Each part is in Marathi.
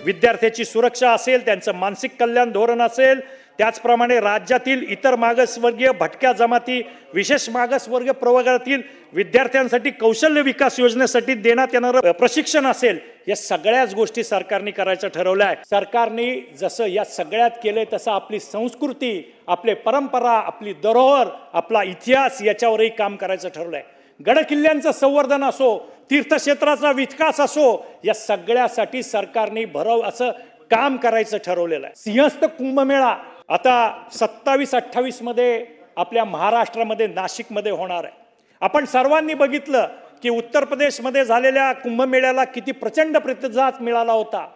विद्यार्थ्याची सुरक्षा असेल, त्यांचं मानसिक कल्याण धोरण असेल, त्याचप्रमाणे राज्यातील इतर मागासवर्गीय भटक्या जमाती, विशेष मागासवर्गीय प्रवर्गातील विद्यार्थ्यांसाठी कौशल्य विकास योजनेसाठी देण्यात येणारं प्रशिक्षण असेल, या सगळ्याच गोष्टी सरकारने करायचं ठरवलं आहे. सरकारने जसं या सगळ्यात केलंय तसं आपली संस्कृती, आपले परंपरा, आपली धरोहर, आपला इतिहास याच्यावरही काम करायचं ठरवलंय. गडकिल्ल्यांचं संवर्धन असो, तीर्थक्षेत्राचा विकास असो, या सगळ्यासाठी सरकारने भरव असं काम करायचं ठरवलेलं आहे. सिंहस्थ कुंभमेळा आता 27-28 मध्ये आपल्या महाराष्ट्रामध्ये नाशिकमध्ये होणार आहे. आपण सर्वांनी बघितलं की उत्तर प्रदेशमध्ये झालेल्या कुंभमेळ्याला किती प्रचंड प्रतिसाद मिळाला होता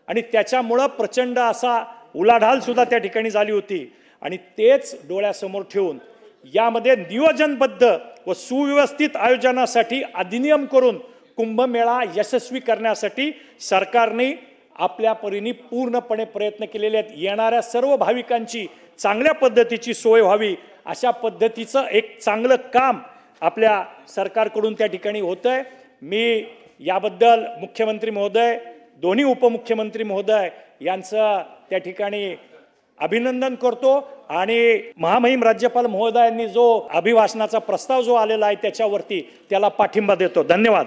आणि त्याच्यामुळं प्रचंड असा उलाढाल सुद्धा त्या ठिकाणी झाली होती. आणि तेच डोळ्यासमोर ठेवून यामध्ये नियोजनबद्ध व सुव्यवस्थित आयोजनासाठी अधिनियम करून कुंभमेळा यशस्वी करण्यासाठी सरकारने आपल्या परीने पूर्णपणे प्रयत्न केलेले आहेत. येणाऱ्या सर्व भाविकांची चांगल्या पद्धतीची सोय व्हावी अशा पद्धतीचं एक चांगलं काम आपल्या सरकारकडून त्या ठिकाणी होतंय. मी याबद्दल मुख्यमंत्री महोदय, दोन्ही उपमुख्यमंत्री महोदय यांचं त्या ठिकाणी अभिनंदन करतो आणि महामहिम राज्यपाल महोदयांनी जो अभिभाषणाचा प्रस्ताव जो आलेला आहे त्याच्यावरती त्याला पाठिंबा देतो. धन्यवाद.